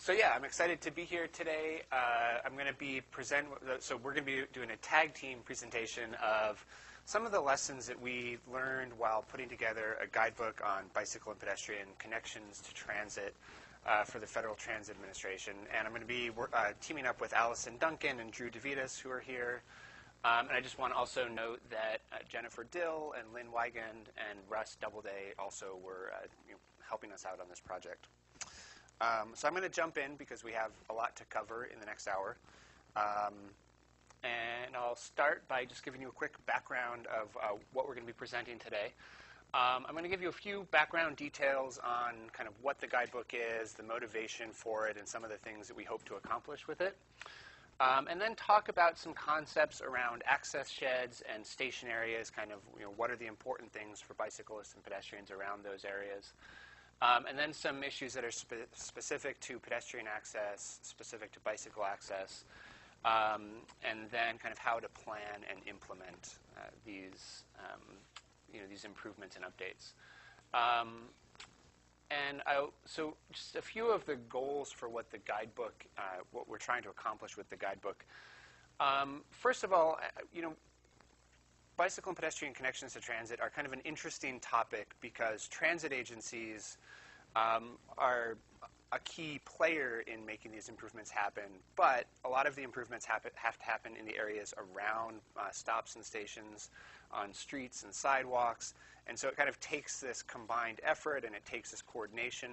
So yeah, I'm excited to be here today. I'm going to be so we're going to be doing a tag team presentation of some of the lessons that we learned while putting together a guidebook on bicycle and pedestrian connections to transit for the Federal Transit Administration. And I'm going to be teaming up with Allison, Duncan, and DeVitis, who are here. And I just want to also note that Jennifer Dill and Lynn Wigand and Russ Doubleday also were helping us out on this project. So I'm going to jump in because we have a lot to cover in the next hour. And I'll start by just giving you a quick background of what we're going to be presenting today. I'm going to give you a few background details on kind of what the guidebook is, the motivation for it, and some of the things that we hope to accomplish with it. And then talk about some concepts around access sheds and station areas, kind of what are the important things for bicyclists and pedestrians around those areas. And then some issues that are specific to pedestrian access, specific to bicycle access, and then kind of how to plan and implement these improvements and updates. So just a few of the goals for what the guidebook, what we're trying to accomplish with the guidebook. First of all, bicycle and pedestrian connections to transit are kind of an interesting topic because transit agencies are a key player in making these improvements happen, but a lot of the improvements have to happen in the areas around stops and stations, on streets and sidewalks, and so it kind of takes this combined effort and it takes this coordination.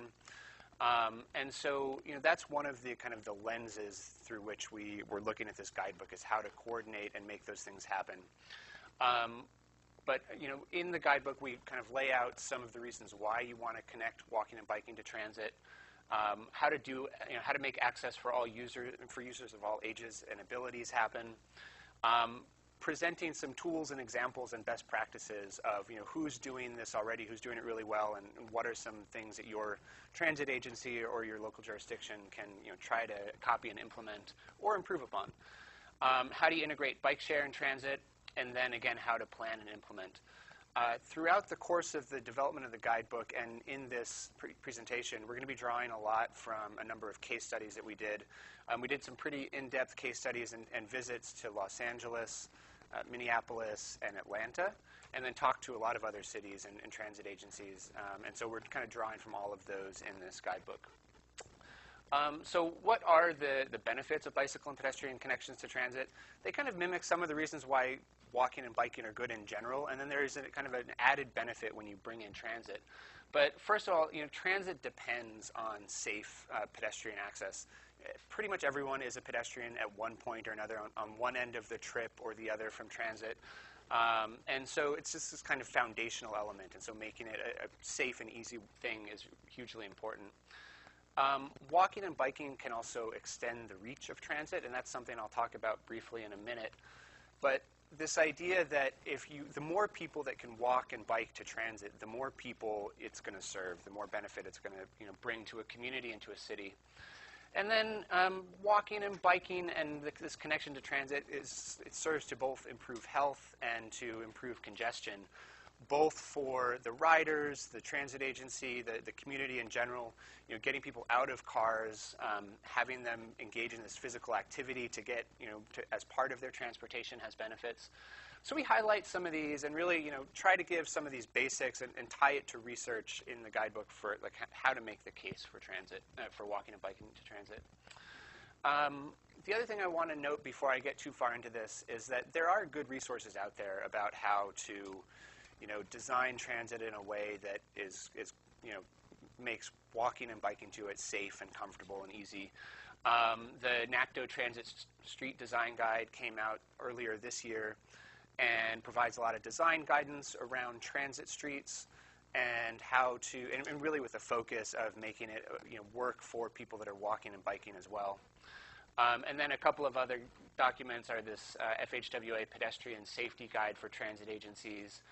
And so that's one of the kind of the lenses through which we're looking at this guidebook, is how to coordinate and make those things happen. But in the guidebook, we kind of lay out some of the reasons why you want to connect walking and biking to transit, how to make access for users of all ages and abilities happen, presenting some tools and examples and best practices of who's doing this already, who's doing it really well, and what are some things that your transit agency or your local jurisdiction can try to copy and implement or improve upon. How do you integrate bike share in transit? And then again, how to plan and implement. Throughout the course of the development of the guidebook and in this presentation, we're going to be drawing a lot from a number of case studies that we did. We did some pretty in-depth case studies and visits to Los Angeles, Minneapolis, and Atlanta, and then talked to a lot of other cities and transit agencies. And so we're kind of drawing from all of those in this guidebook. So what are the benefits of bicycle and pedestrian connections to transit? They kind of mimic some of the reasons why walking and biking are good in general, and then there is kind of an added benefit when you bring in transit. But first of all, transit depends on safe pedestrian access. Pretty much everyone is a pedestrian at one point or another on one end of the trip or the other from transit. And so it's just this kind of foundational element, and so making it a safe and easy thing is hugely important. Walking and biking can also extend the reach of transit, and that's something I'll talk about briefly in a minute. But this idea that the more people that can walk and bike to transit, the more people it's going to serve, the more benefit it's going to bring to a community and to a city. And then walking and biking and this connection to transit it serves to both improve health and to improve congestion, both for the riders, the transit agency, the community in general, getting people out of cars, having them engage in this physical activity to get, as part of their transportation has benefits. So we highlight some of these and really, try to give some of these basics and tie it to research in the guidebook for how to make the case for transit, for walking and biking to transit. The other thing I want to note before I get too far into this is that there are good resources out there about how to design transit in a way that makes walking and biking to it safe and comfortable and easy. The NACDO Transit Street Design Guide came out earlier this year and provides a lot of design guidance around transit streets and how to, and really with the focus of making it work for people that are walking and biking as well. And then a couple of other documents are this FHWA Pedestrian Safety Guide for transit agencies,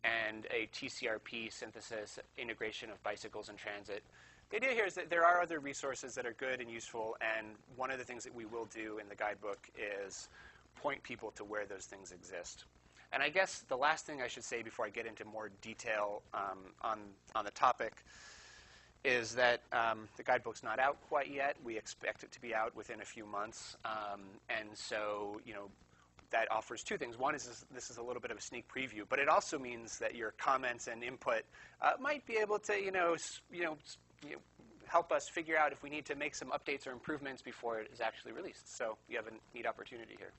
and a TCRP synthesis integration of bicycles and transit. The idea here is that there are other resources that are good and useful, and one of the things that we will do in the guidebook is point people to where those things exist. And I guess the last thing I should say before I get into more detail on the topic is that the guidebook's not out quite yet. We expect it to be out within a few months. And so, that offers two things. One is this is a little bit of a sneak preview, but it also means that your comments and input might be able to, help us figure out if we need to make some updates or improvements before it is actually released. So you have a neat opportunity here.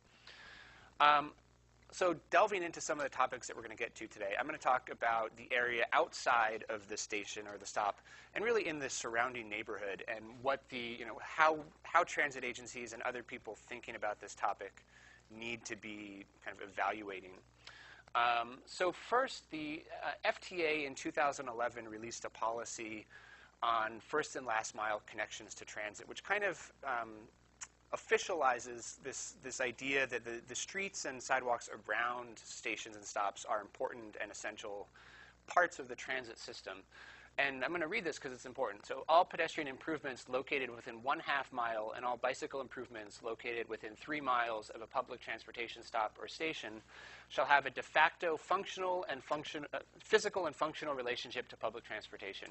So delving into some of the topics that we're going to get to today, I'm going to talk about the area outside of the station or the stop, and really in the surrounding neighborhood, and what the, how transit agencies and other people thinking about this topic need to be kind of evaluating. So first, the FTA in 2011 released a policy on first and last mile connections to transit, which kind of officializes this idea that the streets and sidewalks around stations and stops are important and essential parts of the transit system. And I'm going to read this because it's important. So all pedestrian improvements located within 1/2 mile and all bicycle improvements located within 3 miles of a public transportation stop or station shall have a de facto functional and physical and functional relationship to public transportation.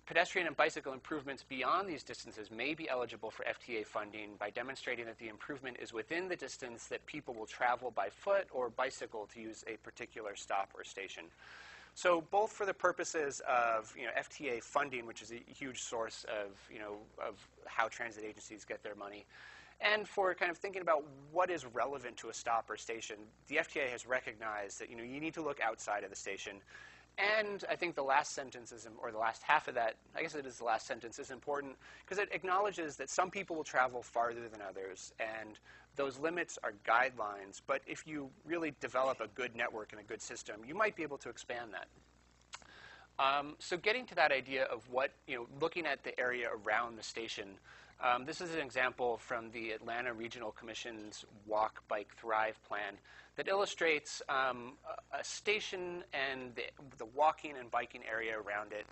Pedestrian and bicycle improvements beyond these distances may be eligible for FTA funding by demonstrating that the improvement is within the distance that people will travel by foot or bicycle to use a particular stop or station. So both for the purposes of FTA funding, which is a huge source of how transit agencies get their money, and for kind of thinking about what is relevant to a stop or station, the FTA has recognized that you need to look outside of the station. And I think the last sentence or the last half of that, I guess it is the last sentence, is important because it acknowledges that some people will travel farther than others, and those limits are guidelines. But if you really develop a good network and a good system, you might be able to expand that. So getting to that idea of what, looking at the area around the station, this is an example from the Atlanta Regional Commission's Walk, Bike, Thrive plan that illustrates a station and the walking and biking area around it.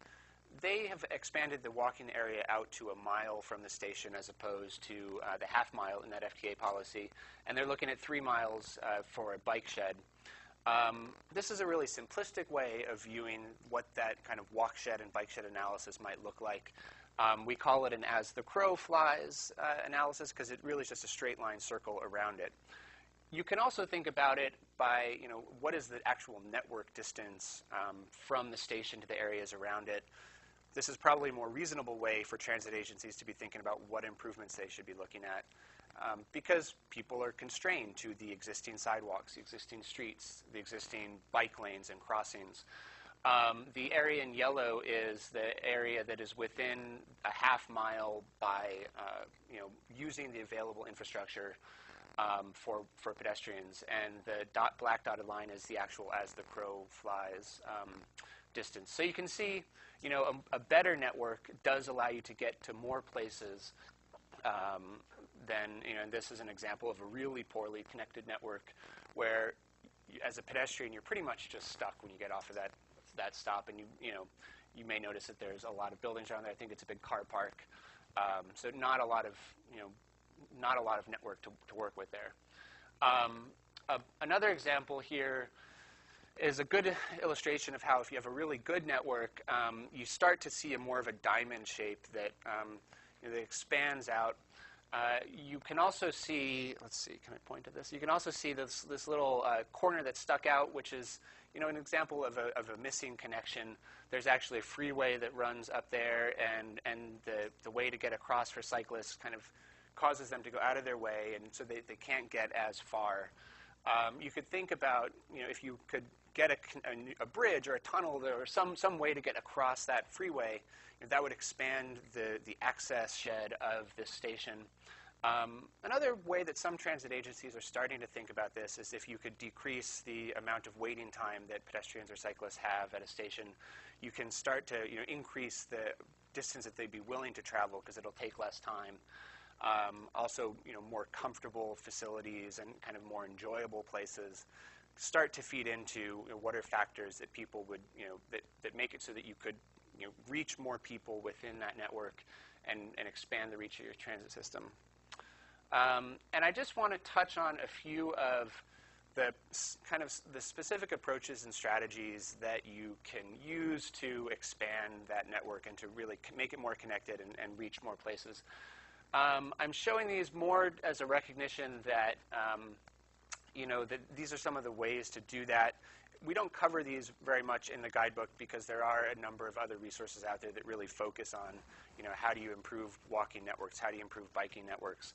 They have expanded the walking area out to 1 mile from the station as opposed to the 1/2 mile in that FTA policy. And they're looking at 3 miles for a bike shed. This is a really simplistic way of viewing what that kind of walk shed and bike shed analysis might look like. We call it an as the crow flies analysis because it really is just a straight line circle around it. You can also think about it by, what is the actual network distance from the station to the areas around it. This is probably a more reasonable way for transit agencies to be thinking about what improvements they should be looking at because people are constrained to the existing sidewalks, the existing streets, the existing bike lanes and crossings. The area in yellow is the area that is within a 1/2 mile by using the available infrastructure for pedestrians, and the black dotted line is the actual as the crow flies distance. So you can see, a better network does allow you to get to more places than, this is an example of a really poorly connected network where, as a pedestrian, you're pretty much just stuck when you get off of that stop, and you may notice that there's a lot of buildings around there. I think it's a big car park, so not a lot of network to work with there. Another example here is a good illustration of how if you have a really good network, you start to see more of a diamond shape that expands out. You can also see, let's see, can I point to this? You can also see this little corner that's stuck out, which is an example of a missing connection. There's actually a freeway that runs up there, and the way to get across for cyclists kind of causes them to go out of their way, and so they can't get as far. You could think about, if you could get a bridge or a tunnel or some way to get across that freeway, that would expand the access shed of this station. Another way that some transit agencies are starting to think about this is if you could decrease the amount of waiting time that pedestrians or cyclists have at a station, you can start to increase the distance that they'd be willing to travel because it'll take less time. Also, more comfortable facilities and kind of more enjoyable places start to feed into what are factors that people would, that make it so that you could, reach more people within that network and expand the reach of your transit system. And I just want to touch on a few of the specific approaches and strategies that you can use to expand that network and to really make it more connected and reach more places. I'm showing these more as a recognition that, that these are some of the ways to do that. We don't cover these very much in the guidebook because there are a number of other resources out there that really focus on, how do you improve walking networks, how do you improve biking networks.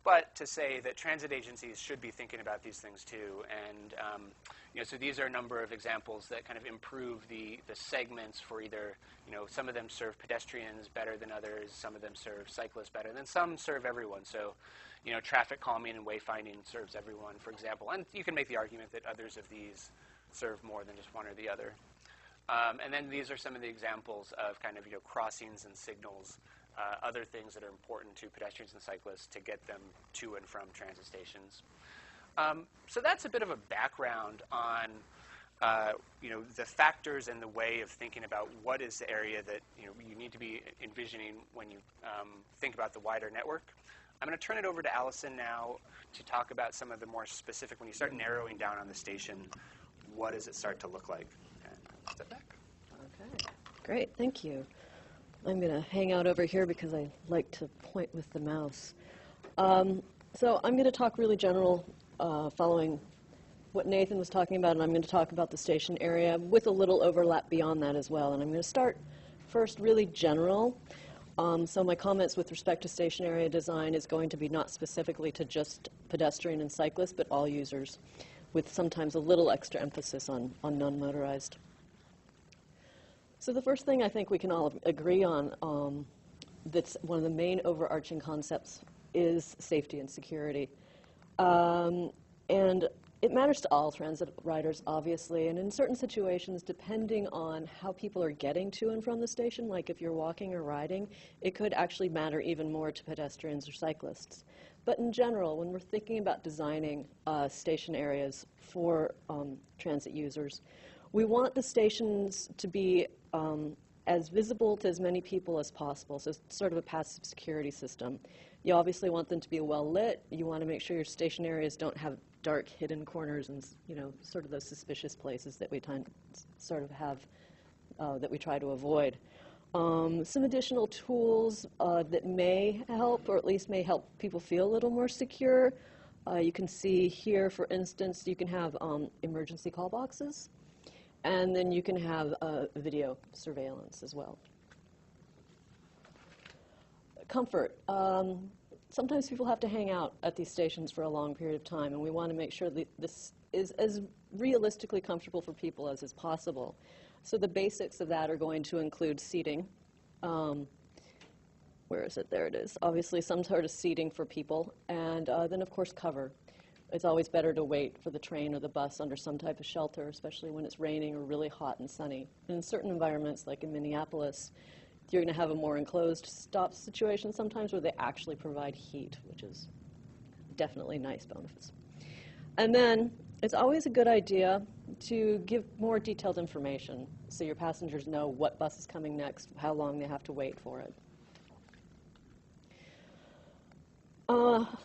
But to say that transit agencies should be thinking about these things too, and so these are a number of examples that kind of improve the segments for either, some of them serve pedestrians better than others, some of them serve cyclists better, and then some serve everyone. So, traffic calming and wayfinding serves everyone, for example. And you can make the argument that others of these serve more than just one or the other. And then these are some of the examples of kind of, crossings and signals, other things that are important to pedestrians and cyclists to get them to and from transit stations. So that's a bit of a background on, the factors and the way of thinking about what is the area that, you need to be envisioning when you think about the wider network. I'm going to turn it over to Allison now to talk about some of the more specific, when you start narrowing down on the station, what does it start to look like? And step back. Okay, great, thank you. I'm going to hang out over here because I like to point with the mouse. So I'm going to talk really general, following what Nathan was talking about, and I'm going to talk about the station area with a little overlap beyond that as well. And I'm going to start first really general. So my comments with respect to station area design is going to be not specifically to just pedestrian and cyclists, but all users, with sometimes a little extra emphasis on non-motorized. So the first thing I think we can all agree on, that's one of the main overarching concepts, is safety and security. And it matters to all transit riders, obviously, and in certain situations, depending on how people are getting to and from the station, like if you're walking or riding, it could actually matter even more to pedestrians or cyclists. But in general, when we're thinking about designing station areas for transit users, we want the stations to be as visible to as many people as possible, so it's sort of a passive security system. You obviously want them to be well lit. You want to make sure your station areas don't have dark hidden corners and, sort of those suspicious places that we sort of have, that we try to avoid. Some additional tools that may help, or at least may help people feel a little more secure. You can see here, for instance, you can have emergency call boxes, and then you can have video surveillance as well. Comfort. Sometimes people have to hang out at these stations for a long period of time, and we want to make sure that this is as realistically comfortable for people as is possible. So the basics of that are going to include seating. Where is it? There it is. Obviously some sort of seating for people, and then of course cover. It's always better to wait for the train or the bus under some type of shelter, especially when it's raining or really hot and sunny. And in certain environments, like in Minneapolis, you're going to have a more enclosed stop situation sometimes where they actually provide heat, which is definitely nice benefits. And then it's always a good idea to give more detailed information so your passengers know what bus is coming next, how long they have to wait for it.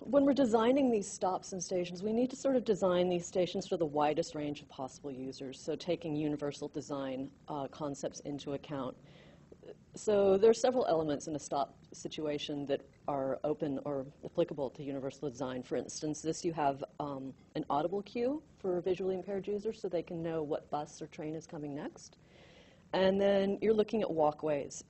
When we're designing these stops and stations, we need to sort of design these stations for the widest range of possible users, so taking universal design concepts into account. So there are several elements in a stop situation that are open or applicable to universal design. For instance, you have an audible cue for visually impaired users so they can know what bus or train is coming next. And then you're looking at walkways.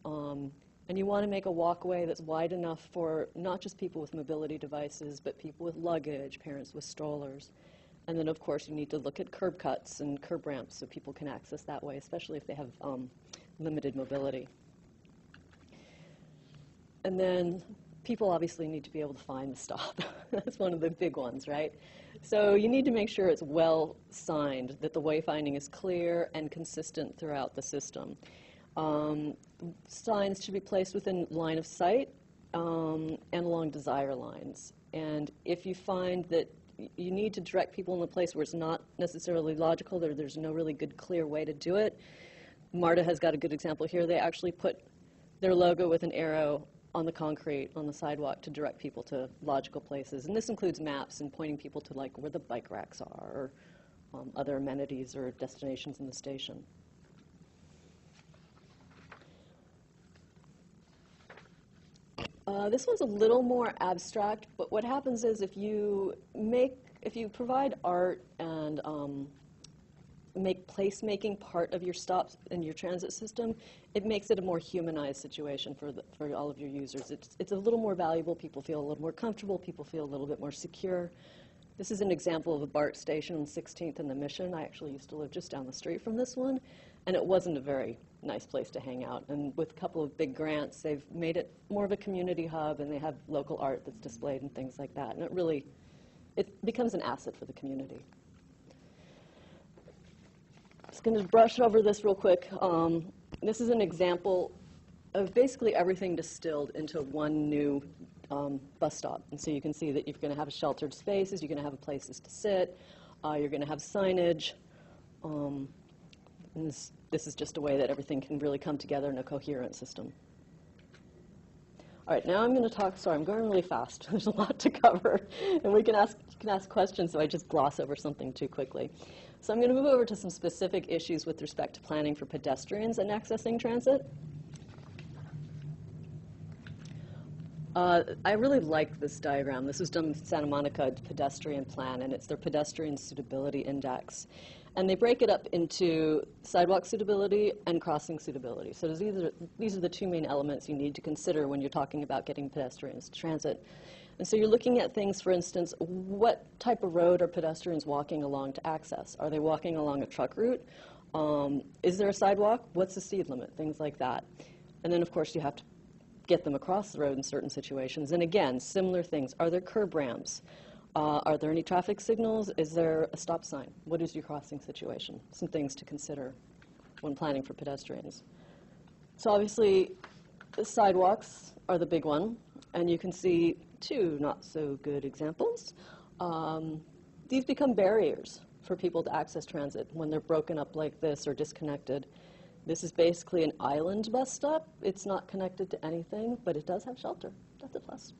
And you want to make a walkway that's wide enough for not just people with mobility devices, but people with luggage, parents with strollers. And then, of course, you need to look at curb cuts and curb ramps so people can access that way, especially if they have limited mobility. And then people obviously need to be able to find the stop. That's one of the big ones, right? So you need to make sure it's well signed, that the wayfinding is clear and consistent throughout the system. Signs should be placed within line of sight and along desire lines. And if you find that you need to direct people in a place where it's not necessarily logical, there's no really good, clear way to do it, MARTA has got a good example here. They actually put their logo with an arrow on the concrete, on the sidewalk, to direct people to logical places. And this includes maps and pointing people to like where the bike racks are, or other amenities or destinations in the station. This one's a little more abstract, but what happens is if you provide art and make placemaking part of your stops in your transit system, it makes it a more humanized situation for all of your users. It's a little more valuable. People feel a little more comfortable. People feel a little bit more secure. This is an example of a BART station on 16th and the Mission. I actually used to live just down the street from this one, and it wasn't a very nice place to hang out. And with a couple of big grants, they've made it more of a community hub, and they have local art that's displayed and things like that. And it becomes an asset for the community. Just going to brush over this real quick. This is an example of basically everything distilled into one new bus stop. And so you can see that you're going to have sheltered spaces, you're going to have places to sit, you're going to have signage. And this is just a way that everything can really come together in a coherent system. All right, now I'm going to talk. Sorry, I'm going really fast. There's a lot to cover, and you can ask questions, so I just gloss over something too quickly. So I'm going to move over to some specific issues with respect to planning for pedestrians and accessing transit. I really like this diagram. This was done with Santa Monica Pedestrian Plan, and it's their Pedestrian Suitability Index. And they break it up into sidewalk suitability and crossing suitability. So these are the two main elements you need to consider when you're talking about getting pedestrians to transit. And so you're looking at things, for instance, what type of road are pedestrians walking along to access? Are they walking along a truck route? Is there a sidewalk? What's the speed limit? Things like that. And then, of course, you have to get them across the road in certain situations. And again, similar things. Are there curb ramps? Are there any traffic signals? Is there a stop sign? What is your crossing situation? Some things to consider when planning for pedestrians. So obviously, the sidewalks are the big one. And you can see two not so good examples. These become barriers for people to access transit when they're broken up like this or disconnected. This is basically an island bus stop. It's not connected to anything, but it does have shelter. That's a plus.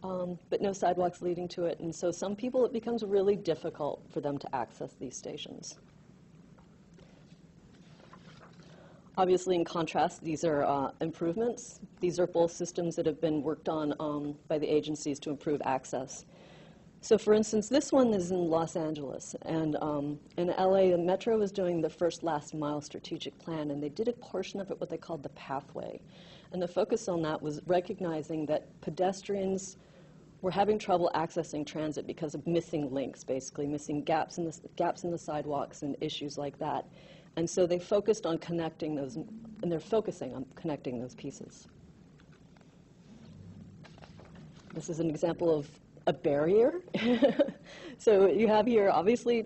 But no sidewalks leading to it. And so some people, it becomes really difficult for them to access these stations. Obviously, in contrast, these are improvements. These are both systems that have been worked on by the agencies to improve access. So for instance, this one is in Los Angeles. And in LA, the Metro was doing the first last mile strategic plan, and they did a portion of it what they called the pathway. And the focus on that was recognizing that pedestrians were having trouble accessing transit because of missing links, basically, missing gaps in the sidewalks and issues like that. And so they focused on connecting those, and they're focusing on connecting those pieces. This is an example of a barrier. So you have here, obviously,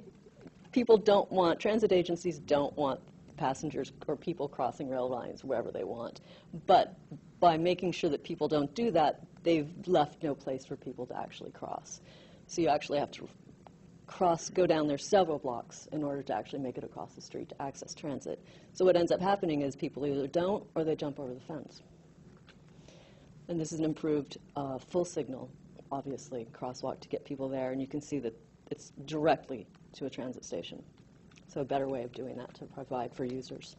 transit agencies don't want passengers or people crossing rail lines wherever they want. But by making sure that people don't do that, they've left no place for people to actually cross. So you actually have to go down there several blocks in order to actually make it across the street to access transit. So what ends up happening is people either don't or they jump over the fence. And this is an improved full signal, obviously, crosswalk to get people there. And you can see that it's directly to a transit station. So a better way of doing that to provide for users.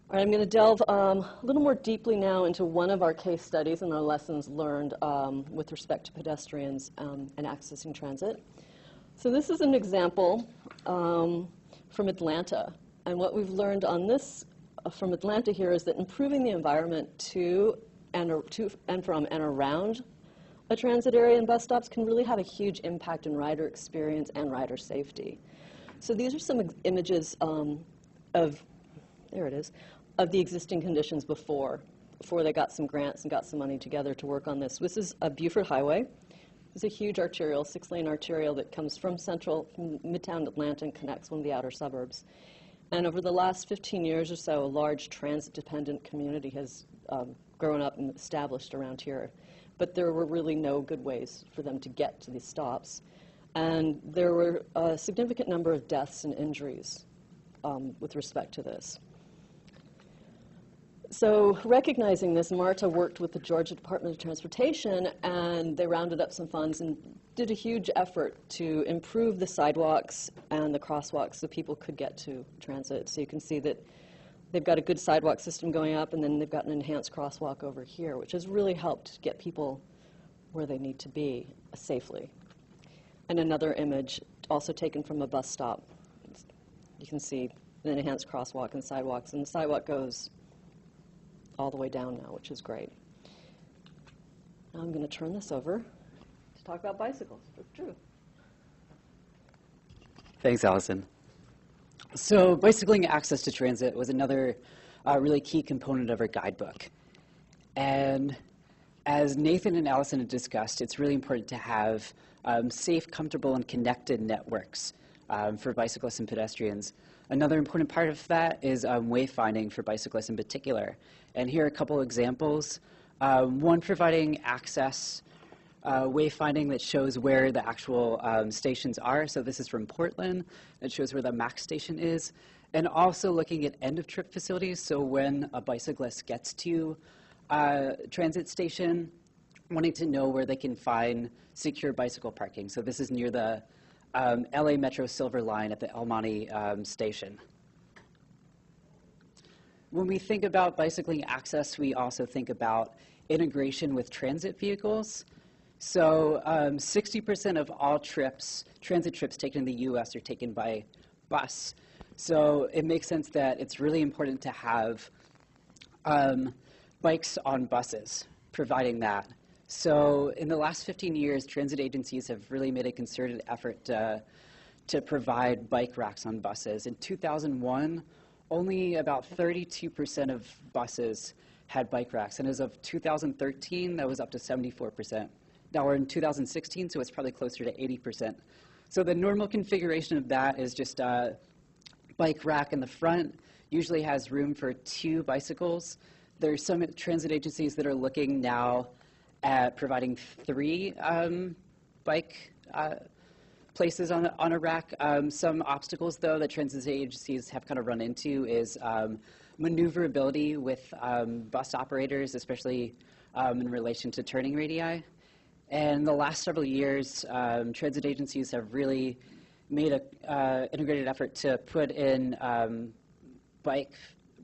All right, I'm going to delve a little more deeply now into one of our case studies and our lessons learned with respect to pedestrians and accessing transit. So this is an example from Atlanta. And what we've learned on this from Atlanta here is that improving the environment to and from and around a transit area and bus stops can really have a huge impact on rider experience and rider safety. So these are some images of the existing conditions before they got some grants and got some money together to work on this. This is a Buford Highway. It's a huge arterial, 6-lane arterial that comes from Midtown Atlanta and connects one of the outer suburbs. And over the last 15 years or so, a large transit-dependent community has grown up and established around here. But there were really no good ways for them to get to these stops. And there were a significant number of deaths and injuries with respect to this. So recognizing this, Marta worked with the Georgia Department of Transportation, and they rounded up some funds and did a huge effort to improve the sidewalks and the crosswalks so people could get to transit. So you can see that they've got a good sidewalk system going up, and then they've got an enhanced crosswalk over here, which has really helped get people where they need to be safely. And another image also taken from a bus stop. You can see an enhanced crosswalk and sidewalks, and the sidewalk goes all the way down now, which is great. Now I'm going to turn this over to talk about bicycles with Drew. Thanks, Allison. So bicycling access to transit was another really key component of our guidebook. And as Nathan and Allison had discussed, it's really important to have safe, comfortable, and connected networks for bicyclists and pedestrians. Another important part of that is wayfinding for bicyclists in particular. And here are a couple examples. One, providing access wayfinding that shows where the actual stations are. So this is from Portland. It shows where the MAX station is. And also looking at end-of-trip facilities. So when a bicyclist gets to a transit station, wanting to know where they can find secure bicycle parking. So this is near the LA Metro Silver Line at the El Monte station. When we think about bicycling access, we also think about integration with transit vehicles. So 60% of all transit trips taken in the US are taken by bus. So it makes sense that it's really important to have bikes on buses, providing that. So in the last 15 years, transit agencies have really made a concerted effort to provide bike racks on buses. In 2001, only about 32% of buses had bike racks. And as of 2013, that was up to 74%. Now we're in 2016, so it's probably closer to 80%. So the normal configuration of that is just a bike rack in the front, usually has room for 2 bicycles. There's some transit agencies that are looking now at providing 3 bike places on a rack. Some obstacles, though, that transit agencies have kind of run into is maneuverability with bus operators, especially in relation to turning radii. And the last several years, transit agencies have really made an integrated effort to put in bike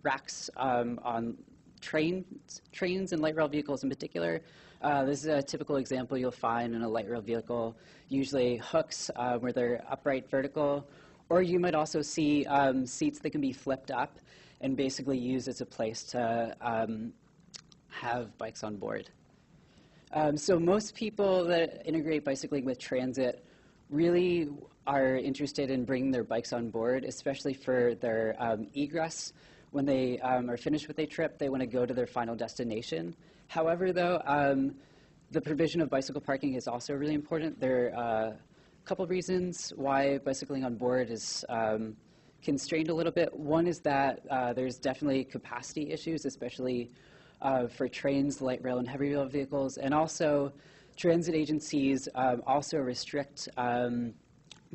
racks on trains and light rail vehicles in particular. This is a typical example you'll find in a light rail vehicle, usually hooks where they're upright vertical, or you might also see seats that can be flipped up and basically used as a place to have bikes on board. So most people that integrate bicycling with transit really are interested in bringing their bikes on board, especially for their egress. When they are finished with a trip, they want to go to their final destination. However, though, the provision of bicycle parking is also really important. There are a couple reasons why bicycling on board is constrained a little bit. One is that there's definitely capacity issues, especially for trains, light rail, and heavy rail vehicles. And also, transit agencies also restrict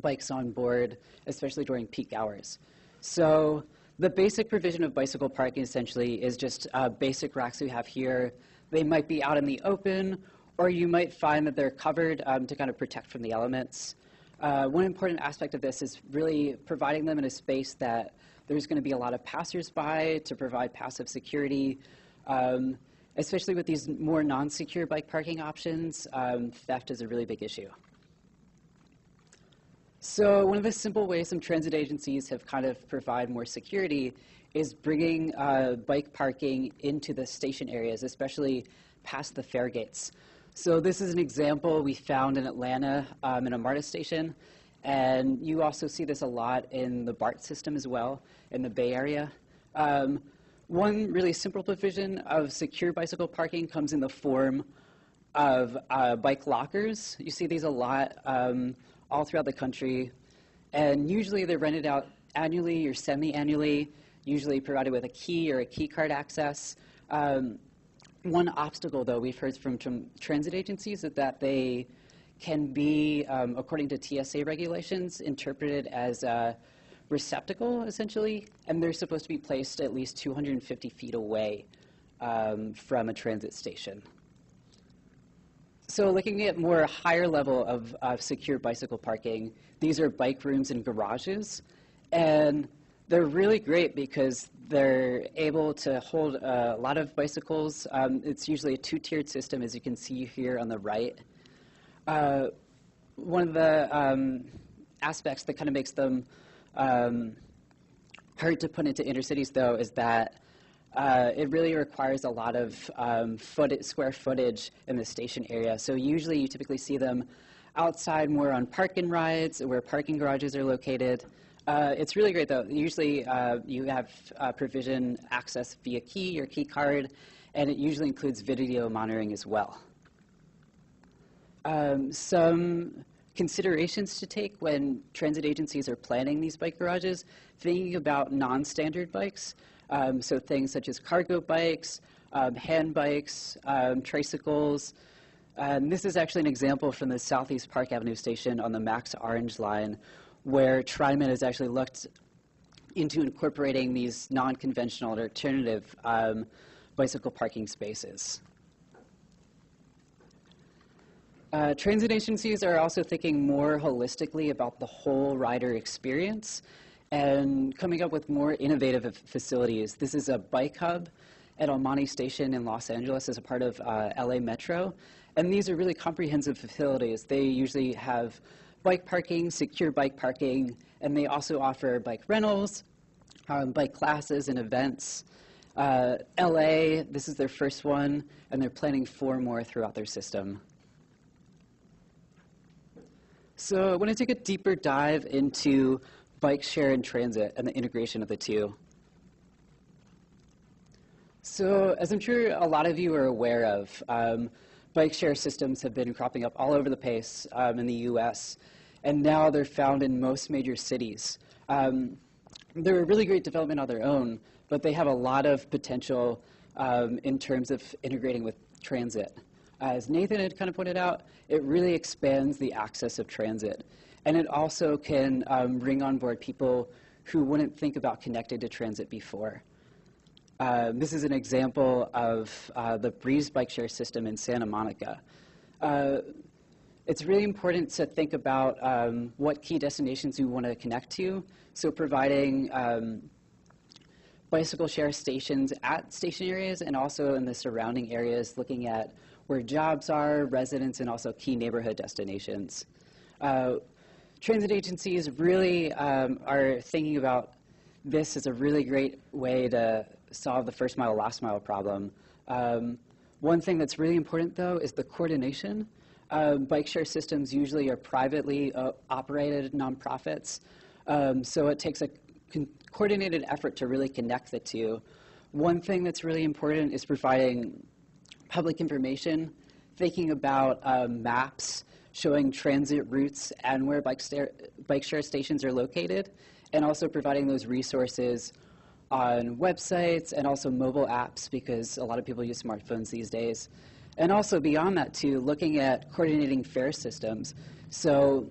bikes on board, especially during peak hours. So the basic provision of bicycle parking essentially is just basic racks we have here. They might be out in the open, or you might find that they're covered to kind of protect from the elements. One important aspect of this is really providing them in a space that there's going to be a lot of passersby to provide passive security. Especially with these more non-secure bike parking options, theft is a really big issue. So one of the simple ways some transit agencies have kind of provide more security is bringing bike parking into the station areas, especially past the fare gates. So this is an example we found in Atlanta in a MARTA station, and you also see this a lot in the BART system as well in the Bay Area. One really simple provision of secure bicycle parking comes in the form of bike lockers. You see these a lot all throughout the country, and usually they're rented out annually or semi-annually, usually provided with a key or a key card access. One obstacle, though, we've heard from transit agencies is that they can be, according to TSA regulations, interpreted as receptacle, essentially, and they're supposed to be placed at least 250 feet away from a transit station. So looking at more higher level of secure bicycle parking, these are bike rooms and garages. And they're really great because they're able to hold a lot of bicycles. It's usually a two-tiered system, as you can see here on the right. One of the aspects that kind of makes them hard to put into inner cities, though, is that it really requires a lot of square footage in the station area. So usually you typically see them outside, more on park and rides, where parking garages are located. It's really great, though. Usually you have provision access via key or key card, and it usually includes video monitoring as well. Some considerations to take when transit agencies are planning these bike garages, thinking about non-standard bikes, so things such as cargo bikes, hand bikes, tricycles. This is actually an example from the Southeast Park Avenue station on the Max Orange line, where TriMet has actually looked into incorporating these non-conventional or alternative bicycle parking spaces. Transit agencies are also thinking more holistically about the whole rider experience and coming up with more innovative facilities. This is a bike hub at Almani Station in Los Angeles as a part of LA Metro. And these are really comprehensive facilities. They usually have bike parking, secure bike parking, and they also offer bike rentals, bike classes and events. LA, this is their first one, and they're planning 4 more throughout their system. So I want to take a deeper dive into bike share and transit and the integration of the two. So as I'm sure a lot of you are aware of, bike share systems have been cropping up all over the place in the US, and now they're found in most major cities. They're a really great development on their own, but they have a lot of potential in terms of integrating with transit. As Nathan had kind of pointed out, it really expands the access of transit. And it also can bring on board people who wouldn't think about connecting to transit before. This is an example of the Breeze bike share system in Santa Monica. It's really important to think about what key destinations you want to connect to. So providing bicycle share stations at station areas and also in the surrounding areas, looking at where jobs are, residents, and also key neighborhood destinations. Transit agencies really are thinking about this as a really great way to solve the first mile, last mile problem. One thing that's really important, though, is the coordination. Bike share systems usually are privately operated nonprofits, so it takes a coordinated effort to really connect the two. One thing that's really important is providing public information, thinking about maps showing transit routes and where bike share stations are located, and also providing those resources on websites and also mobile apps, because a lot of people use smartphones these days. And also beyond that, too, looking at coordinating fare systems. So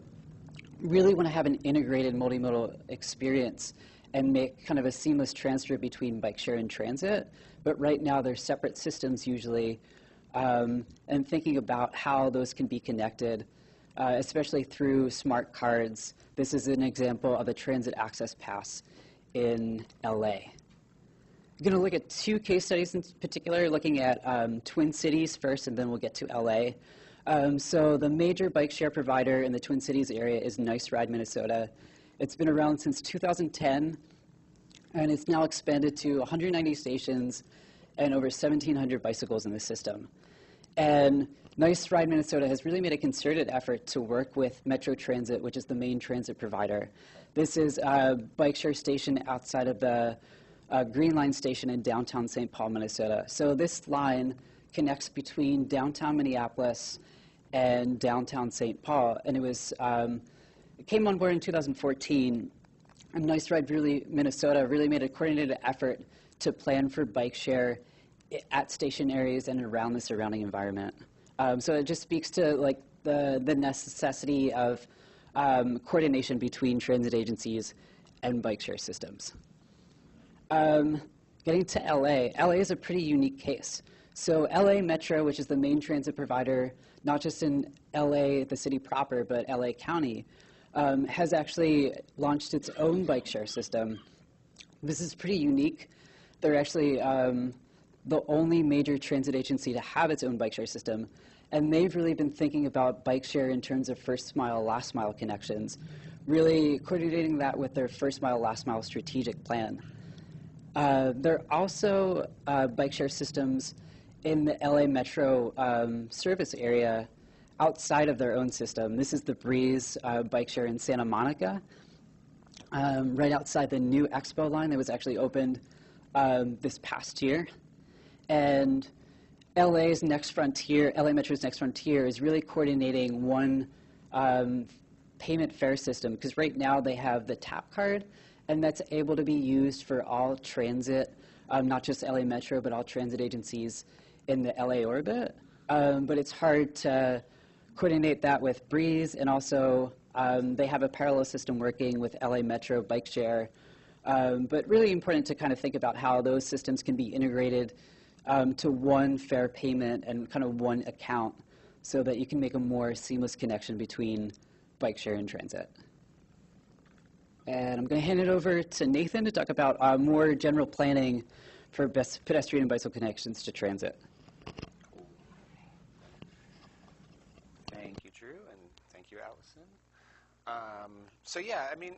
really want to have an integrated multimodal experience and make kind of a seamless transfer between bike share and transit. But right now, they're separate systems usually, and thinking about how those can be connected, especially through smart cards. This is an example of a transit access pass in LA. I'm going to look at 2 case studies in particular, looking at Twin Cities first, and then we'll get to LA. So the major bike share provider in the Twin Cities area is Nice Ride, Minnesota. It's been around since 2010, and it's now expanded to 190 stations and over 1,700 bicycles in the system. And Nice Ride, Minnesota has really made a concerted effort to work with Metro Transit, which is the main transit provider. This is a bike share station outside of the Green Line station in downtown St. Paul, Minnesota. So this line connects between downtown Minneapolis and downtown St. Paul, and it came on board in 2014. And Nice Ride Minnesota really made a coordinated effort to plan for bike share at station areas and around the surrounding environment. So it just speaks to like the necessity of coordination between transit agencies and bike share systems. Getting to LA, LA is a pretty unique case. So LA Metro, which is the main transit provider, not just in LA, the city proper, but LA County, has actually launched its own bike share system. This is pretty unique. They're actually the only major transit agency to have its own bike share system. And they've really been thinking about bike share in terms of first mile, last mile connections, really coordinating that with their first mile, last mile strategic plan. There are also bike share systems in the LA Metro service area outside of their own system. This is the Breeze bike share in Santa Monica, right outside the new Expo line that was actually opened this past year. And LA's next frontier, LA Metro's next frontier, is really coordinating one payment fare system, because right now they have the tap card, and that's able to be used for all transit, not just LA Metro, but all transit agencies in the LA orbit. But it's hard to coordinate that with Breeze, and also they have a parallel system working with LA Metro bike share. But really important to kind of think about how those systems can be integrated to one fare payment and kind of one account, so that you can make a more seamless connection between bike share and transit. And I'm going to hand it over to Nathan to talk about more general planning for best pedestrian and bicycle connections to transit. Thank you, Drew, and thank you, Allison. So yeah, I mean,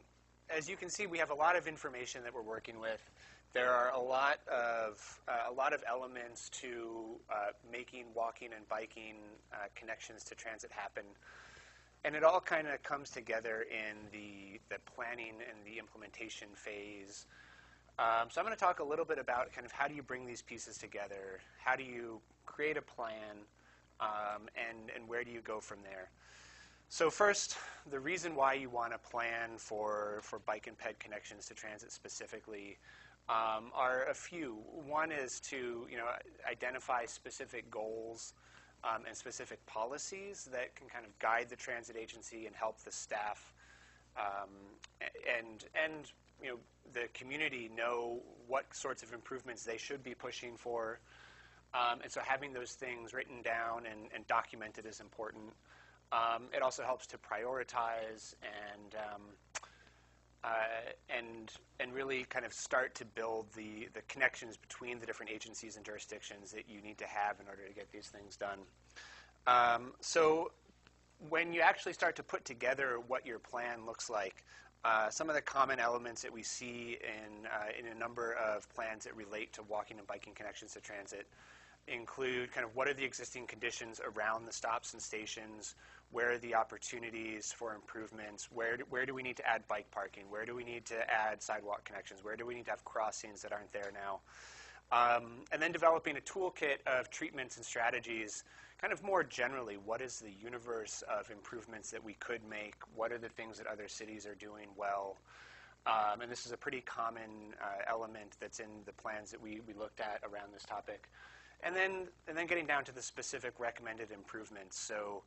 as you can see, we have a lot of information that we're working with. There are a lot of elements to making walking and biking connections to transit happen. And it all kind of comes together in the planning and the implementation phase. So I'm going to talk a little bit about kind of how do you bring these pieces together, how do you create a plan, and where do you go from there. So first, the reason why you want to plan for bike and ped connections to transit specifically are a few. One is to identify specific goals and specific policies that can kind of guide the transit agency and help the staff and the community know what sorts of improvements they should be pushing for. And so having those things written down and documented is important. It also helps to prioritize and really kind of start to build the connections between the different agencies and jurisdictions that you need to have in order to get these things done. So when you actually start to put together what your plan looks like, some of the common elements that we see in a number of plans that relate to walking and biking connections to transit include kind of what are the existing conditions around the stops and stations, where are the opportunities for improvements, where do we need to add bike parking, where do we need to add sidewalk connections, where do we need to have crossings that aren't there now. And then developing a toolkit of treatments and strategies, kind of more generally, what is the universe of improvements that we could make, what are the things that other cities are doing well. And this is a pretty common element that's in the plans that we looked at around this topic. And then getting down to the specific recommended improvements. So,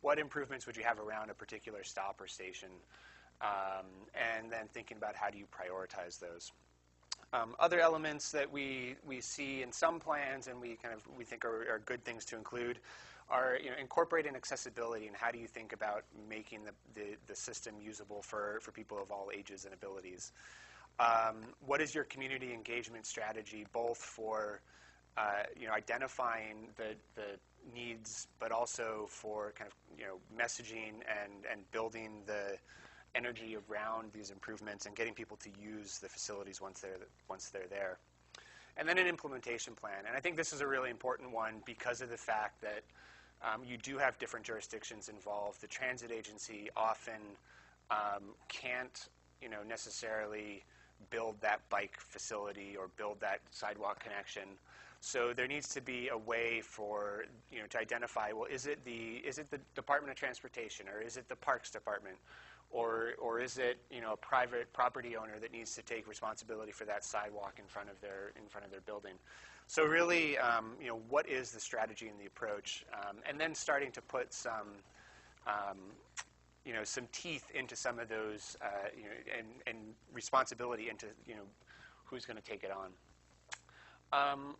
what improvements would you have around a particular stop or station? And then thinking about how do you prioritize those. Other elements that we see in some plans and we think are good things to include are incorporating accessibility, and how do you think about making the system usable for people of all ages and abilities. What is your community engagement strategy, both for identifying the needs, but also for kind of messaging and building the energy around these improvements and getting people to use the facilities once they're there. And then an implementation plan. And I think this is a really important one because of the fact that you do have different jurisdictions involved. The transit agency often can't necessarily build that bike facility or build that sidewalk connection. So there needs to be a way for to identify, well, is it the Department of Transportation, or is it the Parks Department, or is it a private property owner that needs to take responsibility for that sidewalk in front of their building. So really, what is the strategy and the approach, and then starting to put some teeth into some of those, and responsibility into, who's going to take it on.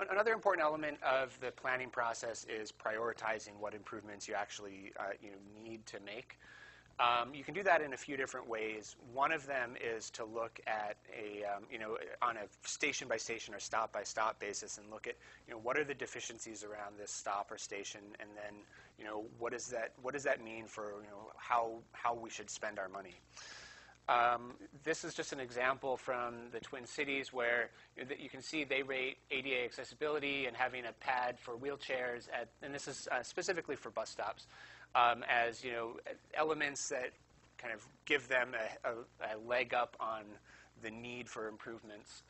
Another important element of the planning process is prioritizing what improvements you actually need to make. You can do that in a few different ways. One of them is to look at on a station-by-station or stop-by-stop basis and look at, what are the deficiencies around this stop or station, and then, what does that mean for, how we should spend our money. This is just an example from the Twin Cities where you can see they rate ADA accessibility and having a pad for wheelchairs, and this is specifically for bus stops, as elements that kind of give them a leg up on the need for improvements.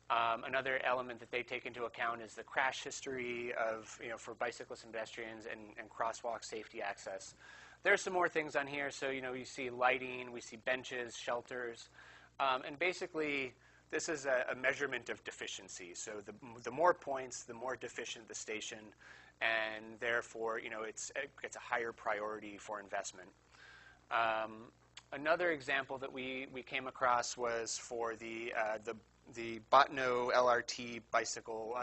Another element that they take into account is the crash history of for bicyclists and pedestrians and crosswalk safety access. There's some more things on here. So you see lighting, we see benches, shelters, and basically this is a measurement of deficiency. So the more points, the more deficient the station, and therefore it's a higher priority for investment. Another example that we came across was for the Botno LRT bicycle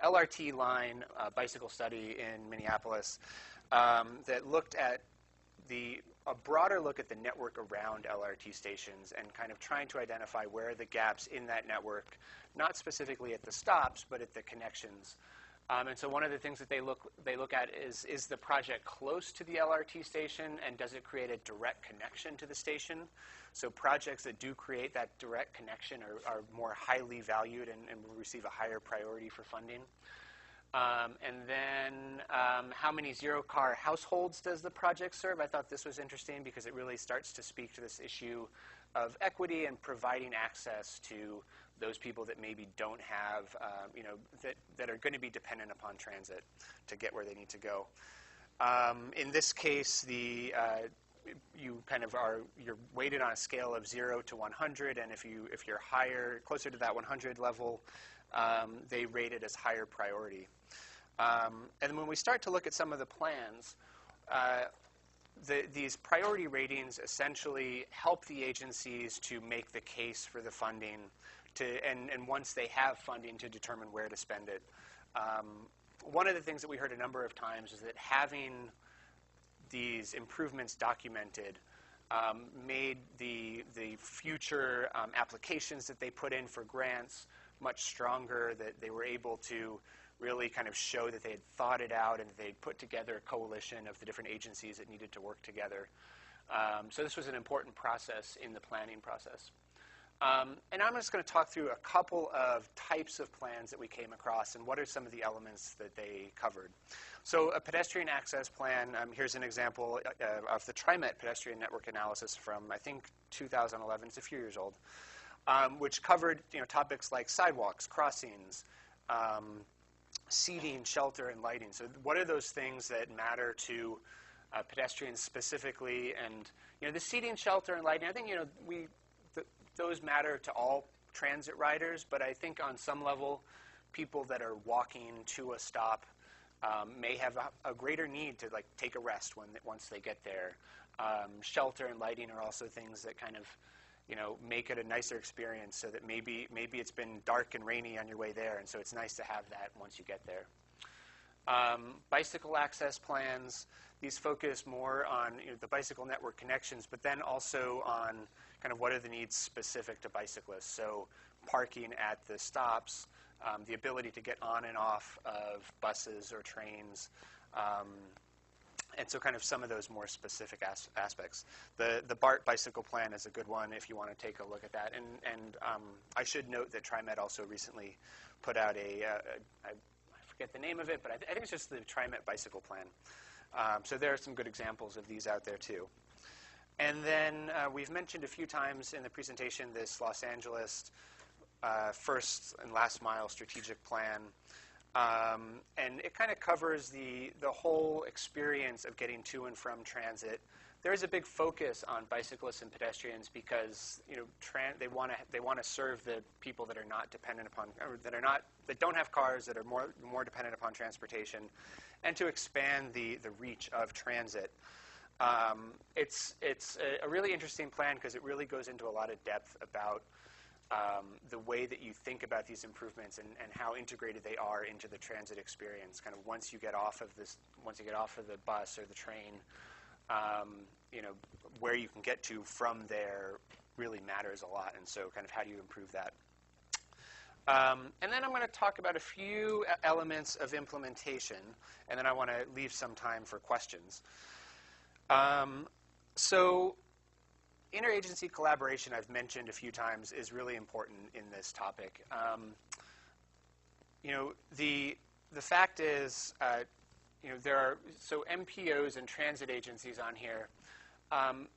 LRT line bicycle study in Minneapolis that looked at a broader look at the network around LRT stations and kind of trying to identify where are the gaps in that network, not specifically at the stops, but at the connections. And so one of the things that they look at is the project close to the LRT station, and does it create a direct connection to the station? So projects that do create that direct connection are more highly valued and will receive a higher priority for funding. And then how many zero-car households does the project serve? I thought this was interesting because it really starts to speak to this issue of equity and providing access to those people that maybe don't have, that are going to be dependent upon transit to get where they need to go. In this case, you're weighted on a scale of 0 to 100, and if you're higher, closer to that 100 level, they rate it as higher priority. And when we start to look at some of the plans, these priority ratings essentially help the agencies to make the case for the funding, and once they have funding, to determine where to spend it. One of the things that we heard a number of times is that having these improvements documented made the future applications that they put in for grants much stronger, that they were able to really kind of show that they had thought it out and that they'd put together a coalition of the different agencies that needed to work together. So this was an important process in the planning process. And I'm just going to talk through a couple of types of plans that we came across and what are some of the elements that they covered. So a pedestrian access plan, here's an example of the TriMet pedestrian network analysis from, I think, 2011. It's a few years old, which covered topics like sidewalks, crossings, seating, shelter, and lighting. So what are those things that matter to pedestrians specifically? And the seating, shelter, and lighting, I think those matter to all transit riders, but I think on some level, people that are walking to a stop may have a greater need to take a rest once they get there. Shelter and lighting are also things that kind of make it a nicer experience, so that maybe it's been dark and rainy on your way there, and so it's nice to have that once you get there. Bicycle access plans, these focus more on the bicycle network connections, but then also on kind of what are the needs specific to bicyclists. So parking at the stops, the ability to get on and off of buses or trains, and so kind of some of those more specific aspects. The BART bicycle plan is a good one if you want to take a look at that. And I should note that TriMet also recently put out I forget the name of it, but I think it's just the TriMet bicycle plan. So there are some good examples of these out there too. And then we've mentioned a few times in the presentation this Los Angeles first and last mile strategic plan. And it kind of covers the whole experience of getting to and from transit. There is a big focus on bicyclists and pedestrians because they want to serve the people that are not dependent upon, or that don't have cars, that are more dependent upon transportation, and to expand the reach of transit. It's a really interesting plan because it really goes into a lot of depth about the way that you think about these improvements and how integrated they are into the transit experience. Kind of once you get off of the bus or the train, where you can get to from there really matters a lot. And so, kind of how do you improve that? And then I'm going to talk about a few elements of implementation, and then I want to leave some time for questions. So interagency collaboration, I've mentioned a few times, is really important in this topic. The fact is, there are MPOs and transit agencies on here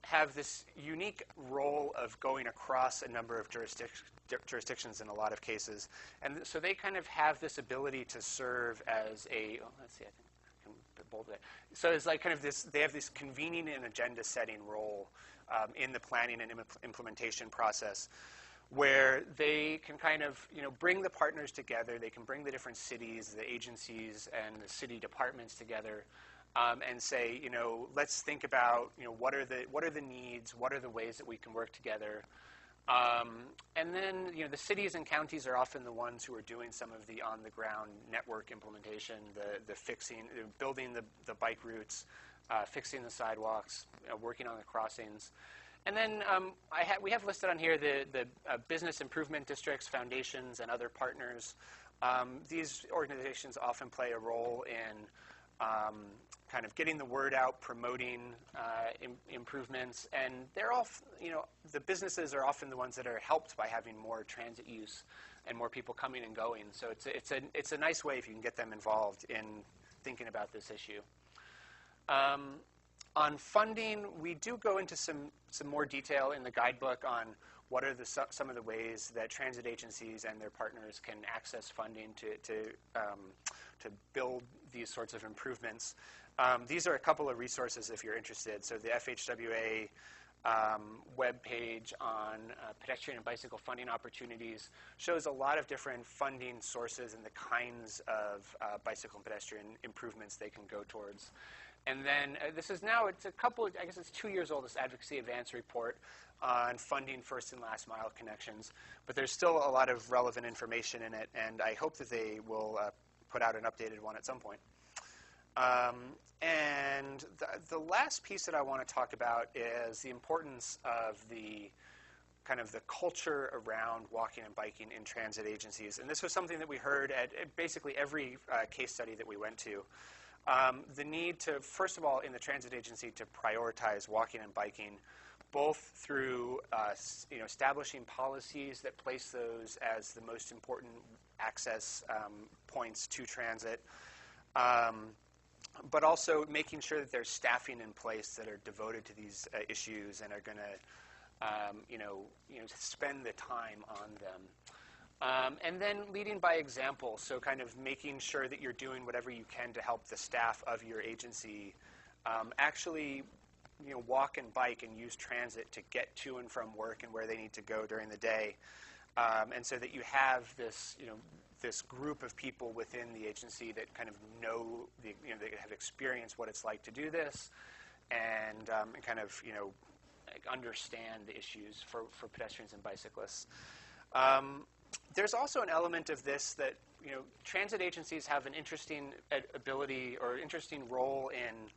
have this unique role of going across a number of jurisdictions in a lot of cases, and so they kind of have this ability to serve as a. Let's see, I think I can bold it. So it's like kind of this. They have this convening and agenda-setting role in the planning and implementation process, where they can kind of bring the partners together. They can bring the different cities, the agencies, and the city departments together, and say, let's think about what are the needs, what are the ways that we can work together. And then the cities and counties are often the ones who are doing some of the on-the-ground network implementation, the fixing, building the bike routes, fixing the sidewalks, working on the crossings. And then we have listed on here the business improvement districts, foundations, and other partners. These organizations often play a role in kind of getting the word out, promoting improvements, and they're all, the businesses are often the ones that are helped by having more transit use and more people coming and going. So it's a nice way if you can get them involved in thinking about this issue. On funding, we do go into some more detail in the guidebook on what are some of the ways that transit agencies and their partners can access funding to build these sorts of improvements. These are a couple of resources if you're interested. So the FHWA webpage on pedestrian and bicycle funding opportunities shows a lot of different funding sources and the kinds of bicycle and pedestrian improvements they can go towards. And then this is now, I guess it's 2 years old, this Advocacy Advance report on funding first and last mile connections. But there's still a lot of relevant information in it, and I hope that they will put out an updated one at some point. And the last piece that I want to talk about is the importance of the kind of the culture around walking and biking in transit agencies. And this was something that we heard at basically every case study that we went to. The need to, first of all, in the transit agency, to prioritize walking and biking, both through establishing policies that place those as the most important access points to transit, but also making sure that there's staffing in place that are devoted to these issues and are going to spend the time on them. And then leading by example, so kind of making sure that you're doing whatever you can to help the staff of your agency actually walk and bike and use transit to get to and from work and where they need to go during the day. And so that you have this, this group of people within the agency that kind of know, they have experienced what it's like to do this and kind of, understand the issues for pedestrians and bicyclists. There's also an element of this that transit agencies have an interesting ability or interesting role in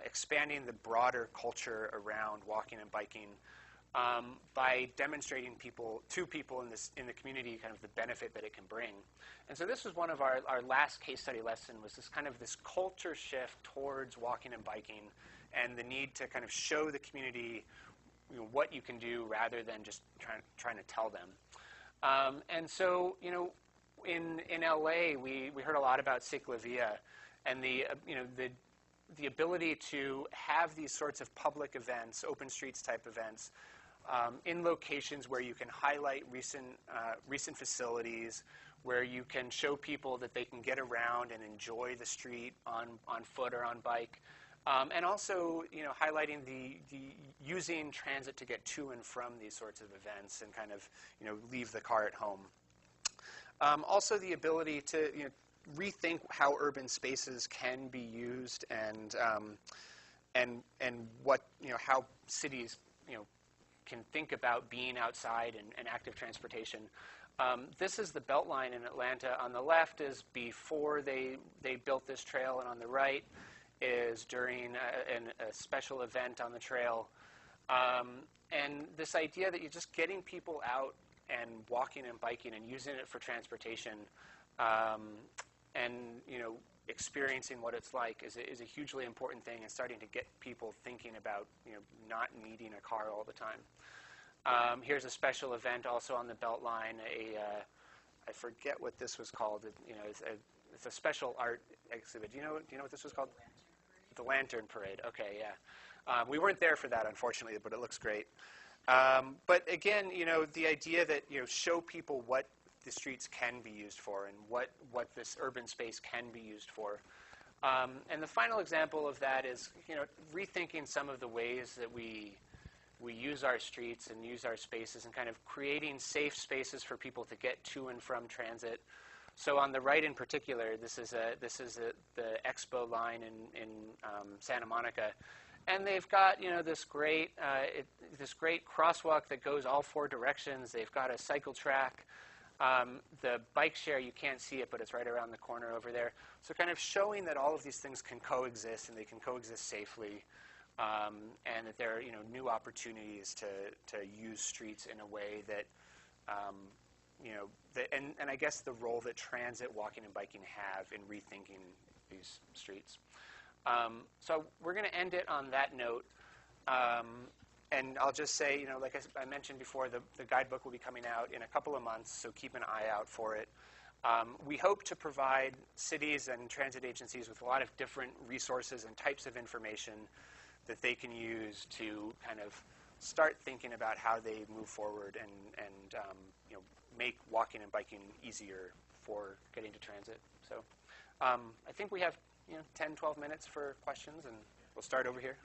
expanding the broader culture around walking and biking by demonstrating to people in the community kind of the benefit that it can bring. And so this was one of our last case study lesson, was this kind of this culture shift towards walking and biking and the need to kind of show the community what you can do rather than just trying to tell them. And so, in LA, we heard a lot about Ciclavia and the ability to have these sorts of public events, open streets type events, in locations where you can highlight recent facilities, where you can show people that they can get around and enjoy the street on foot or on bike. And also, highlighting the using transit to get to and from these sorts of events and kind of, leave the car at home. Also, the ability to, rethink how urban spaces can be used and and what, how cities, can think about being outside and active transportation. This is the Beltline in Atlanta. On the left is before they built this trail, and on the right is during a special event on the trail. And this idea that you're just getting people out and walking and biking and using it for transportation, and experiencing what it's like is a hugely important thing, and starting to get people thinking about not needing a car all the time. Here's a special event also on the Beltline. I forget what this was called. It's a special art exhibit. Do you know what this was called? The Lantern Parade. Okay, yeah. We weren't there for that, unfortunately, but it looks great. But again, the idea that show people what the streets can be used for, and what this urban space can be used for. And the final example of that is rethinking some of the ways that we use our streets and use our spaces, and kind of creating safe spaces for people to get to and from transit. So on the right in particular, this is the Expo line in Santa Monica. And they've got this great crosswalk that goes all 4 directions. They've got a cycle track. The bike share, you can't see it, but it's right around the corner over there. So kind of showing that all of these things can coexist, and they can coexist safely, and that there are new opportunities to use streets in a way that and I guess the role that transit, walking, and biking have in rethinking these streets. So we're going to end it on that note. And I'll just say, like I mentioned before, the guidebook will be coming out in a couple of months, so keep an eye out for it. We hope to provide cities and transit agencies with a lot of different resources and types of information that they can use to kind of start thinking about how they move forward and make walking and biking easier for getting to transit. So I think we have 10, 12 minutes for questions, and we'll start over here.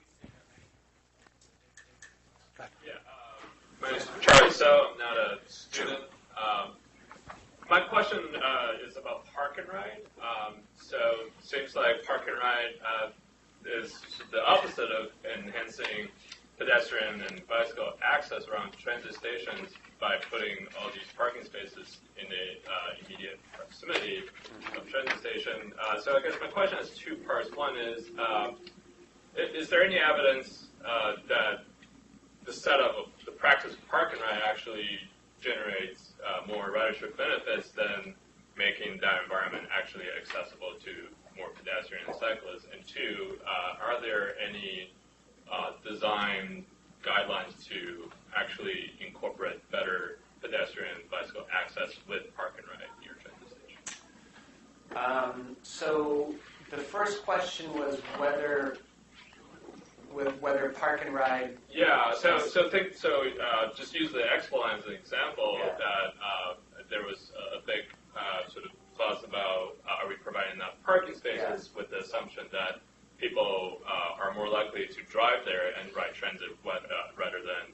Yeah, my name is Charlie So. I'm not a student. My question is about park and ride. So it seems like park and ride is the opposite of enhancing pedestrian and bicycle access around transit stations by putting all these parking spaces in the immediate proximity of transit station. So I guess my question has 2 parts. One is there any evidence that the setup of the practice of park and ride actually generates more ridership benefits than making that environment actually accessible to more pedestrians and cyclists? And 2, are there any design guidelines to actually incorporate better pedestrian and bicycle access with park and ride near transit station? So the first question was whether park and ride. Yeah. So just use the Expo line as an example. Yeah. That there was a big sort of fuss about are we providing enough parking spaces, with the assumption that people are more likely to drive there and ride transit rather than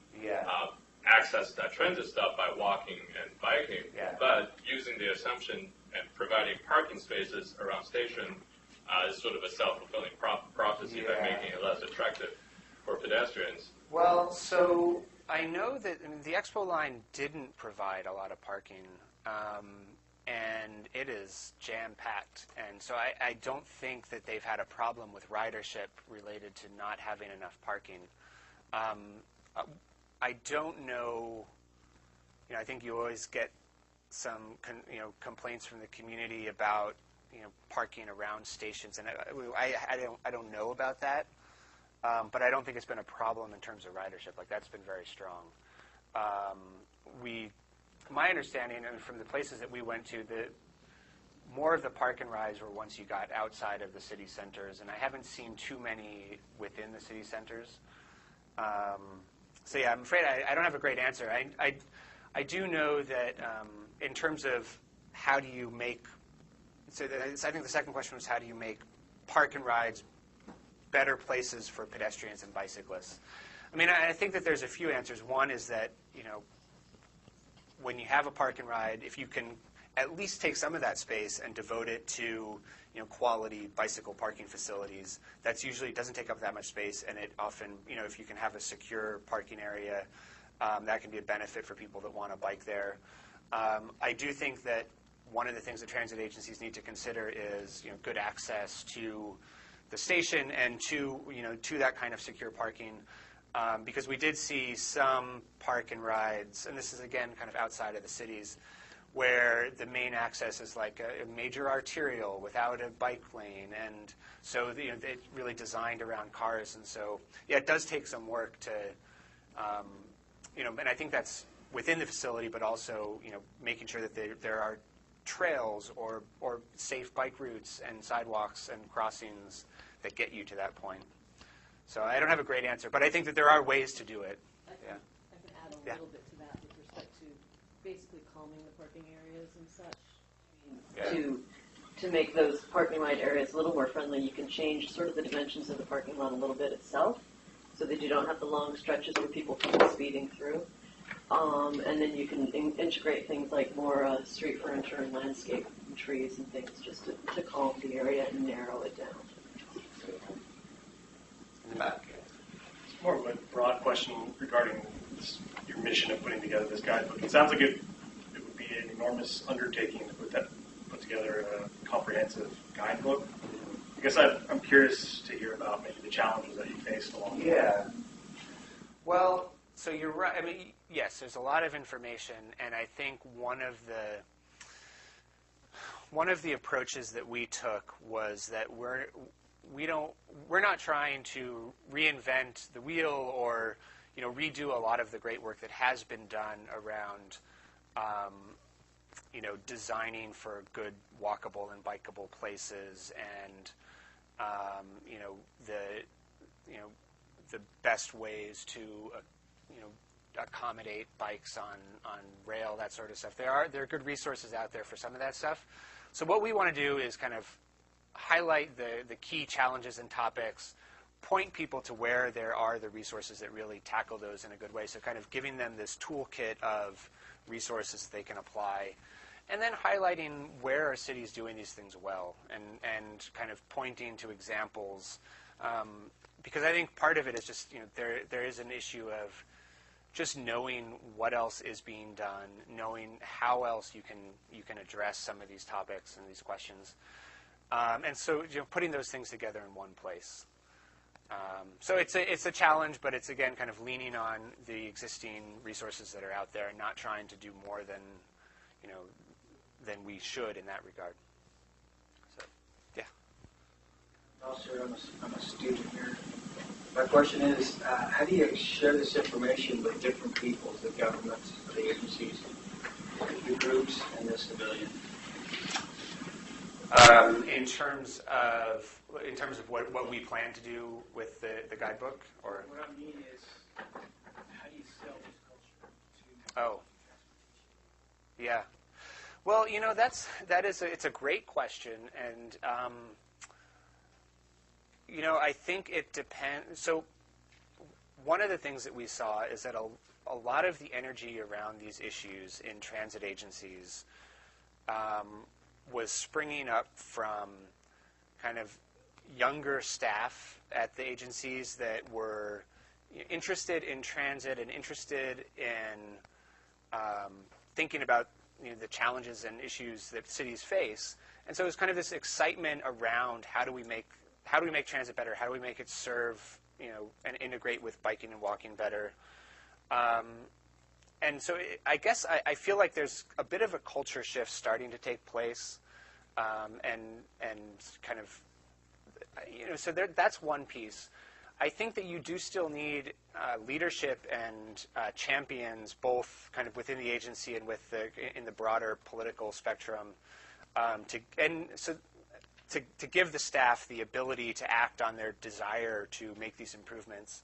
access that transit stop by walking and biking. Yeah. But using the assumption and providing parking spaces around station is sort of a self-fulfilling prophecy by making it less attractive for pedestrians. Well, so I know that the Expo line didn't provide a lot of parking, and it is jam-packed. And so I don't think that they've had a problem with ridership related to not having enough parking. I don't know. I think you always get some complaints from the community about parking around stations, and I don't know about that, but I don't think it's been a problem in terms of ridership. Like, that's been very strong. My understanding, and from the places that we went to, more of the park and rides were once you got outside of the city centers, and I haven't seen too many within the city centers. So yeah, I'm afraid I don't have a great answer. I do know that in terms of how do you make, I think the second question was how do you make park and rides better places for pedestrians and bicyclists. I mean, I think that there's a few answers. One is that, when you have a park and ride, if you can at least take some of that space and devote it to quality bicycle parking facilities. That's usually doesn't take up that much space, and it often, if you can have a secure parking area, that can be a benefit for people that want to bike there. I do think that one of the things that transit agencies need to consider is good access to the station and to that kind of secure parking, because we did see some park and rides, and this is again kind of outside of the cities, where the main access is like a major arterial without a bike lane, and so it's really designed around cars, and so it does take some work to, and I think that's within the facility, but also making sure that there are trails or safe bike routes and sidewalks and crossings that get you to that point. So I don't have a great answer, but I think that there are ways to do it. I can add a little bit to that with respect to basically calming the parking areas and such. To make those parking lot areas a little more friendly, you can change sort of the dimensions of the parking lot a little bit itself, so that you don't have the long stretches where people keep speeding through. And then you can integrate things like more street furniture and landscape and trees and things just to calm the area and narrow it down. In the back. It's more of a broad question regarding your mission of putting together this guidebook. It sounds like it would be an enormous undertaking to put together a comprehensive guidebook. I guess I'm curious to hear about maybe the challenges that you faced along the way. Yeah. Well, so you're right. I mean, yes, there's a lot of information, and I think one of the approaches that we took was that we're not trying to reinvent the wheel or redo a lot of the great work that has been done around designing for good walkable and bikeable places, and the best ways to accommodate bikes on rail, that sort of stuff. There are good resources out there for some of that stuff. So what we want to do is kind of highlight the key challenges and topics, point people to where there are the resources that really tackle those in a good way. So kind of giving them this toolkit of resources that they can apply, and then highlighting where are cities doing these things well, and kind of pointing to examples. Because I think part of it is just, there is an issue of just knowing what else is being done, knowing how else you can address some of these topics and these questions. And so putting those things together in one place. So it's a challenge, but it's again kind of leaning on the existing resources that are out there and not trying to do more than we should in that regard. So, yeah. Also, I'm a student here. My question is, how do you share this information with different people, the governments, the agencies, the groups, and the civilian? In terms of what we plan to do with the guidebook, or What I mean is, how do you sell this culture to? Oh, yeah. Well, it's a great question, and I think it depends. So one of the things that we saw is that a lot of the energy around these issues in transit agencies was springing up from kind of younger staff at the agencies that were interested in transit and interested in thinking about the challenges and issues that cities face. And so it was kind of this excitement around how do we make transit better? How do we make it serve, and integrate with biking and walking better? And so I guess I feel like there's a bit of a culture shift starting to take place, and kind of, so that's one piece. I think that you do still need leadership and champions, both kind of within the agency and in the broader political spectrum, to give the staff the ability to act on their desire to make these improvements.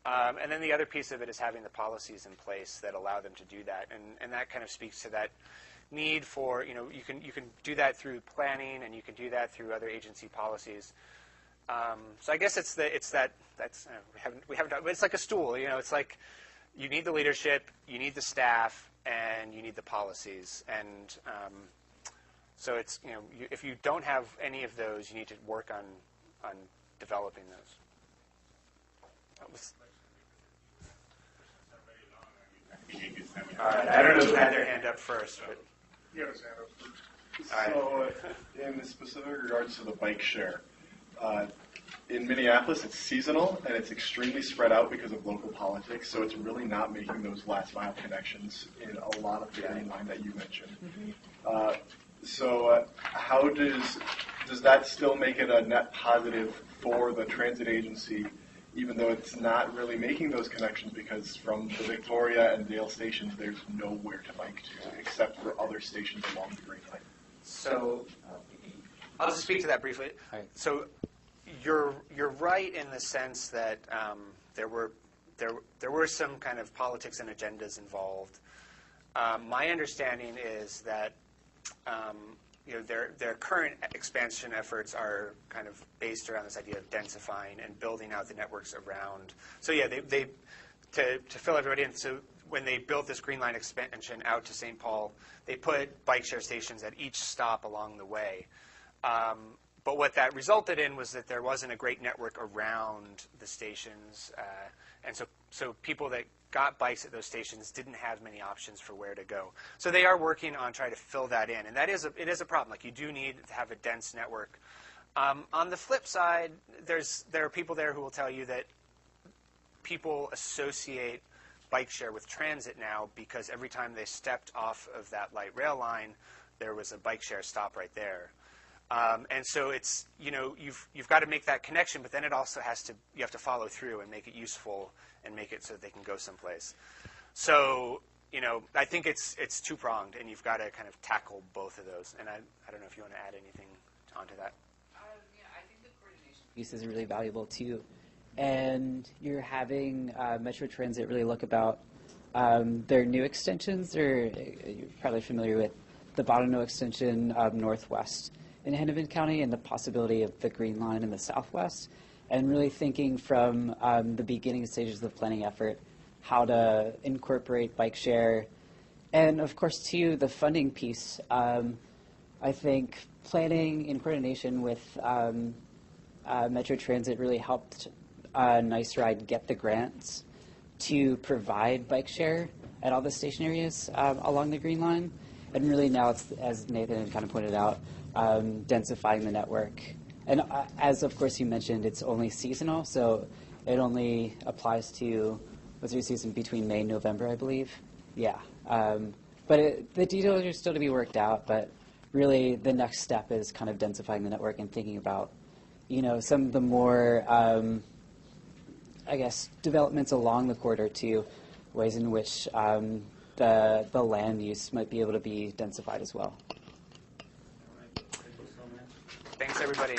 And then the other piece of it is having the policies in place that allow them to do that. And that kind of speaks to that need for, you can do that through planning, and you can do that through other agency policies. So I guess we haven't done, but it's like a stool, it's like you need the leadership, you need the staff, and you need the policies. And So it's, if you don't have any of those, you need to work on developing those. That was, all right, I don't know who had their hand up first, but You have his hand up. all right. So, in specific regards to the bike share, in Minneapolis, it's seasonal and it's extremely spread out because of local politics. So it's really not making those last mile connections in a lot of the green line that you mentioned. So how does that still make it a net positive for the transit agency, even though it's not really making those connections, because from the Victoria and Dale stations, there's nowhere to bike to except for other stations along the green line? So I'll just speak to that briefly. All right. So you're right in the sense that there were some kind of politics and agendas involved. My understanding is that their current expansion efforts are kind of based around this idea of densifying and building out the networks around. So yeah, they to fill everybody in. So when they built this Green Line expansion out to St. Paul, they put bike share stations at each stop along the way. But what that resulted in was that there wasn't a great network around the stations, and so people that got bikes at those stations didn't have many options for where to go. So they are working on trying to fill that in, and it is a problem. Like, you do need to have a dense network. On the flip side, there are people there who will tell you that people associate bike share with transit now because every time they stepped off of that light rail line, there was a bike share stop right there. And so it's, you've got to make that connection, but then it also you have to follow through and make it useful and make it so that they can go someplace. So, I think it's two-pronged, and you've got to kind of tackle both of those. And I don't know if you want to add anything onto that. I think the coordination piece is really valuable too. And you're having Metro Transit really look about their new extensions, or you're probably familiar with the Bottineau extension northwest in Hennepin County and the possibility of the Green Line in the southwest, and really thinking from the beginning stages of the planning effort how to incorporate bike share. And of course, too, the funding piece. I think planning in coordination with Metro Transit really helped Nice Ride get the grants to provide bike share at all the station areas along the Green Line. And really now it's, as Nathan had kind of pointed out, densifying the network. And as, of course, you mentioned, it's only seasonal, so it only applies to, what's your season, between May and November, I believe? Yeah. But the details are still to be worked out, but really the next step is kind of densifying the network and thinking about, some of the more, I guess, developments along the corridor too, ways in which the land use might be able to be densified as well. Thanks, everybody.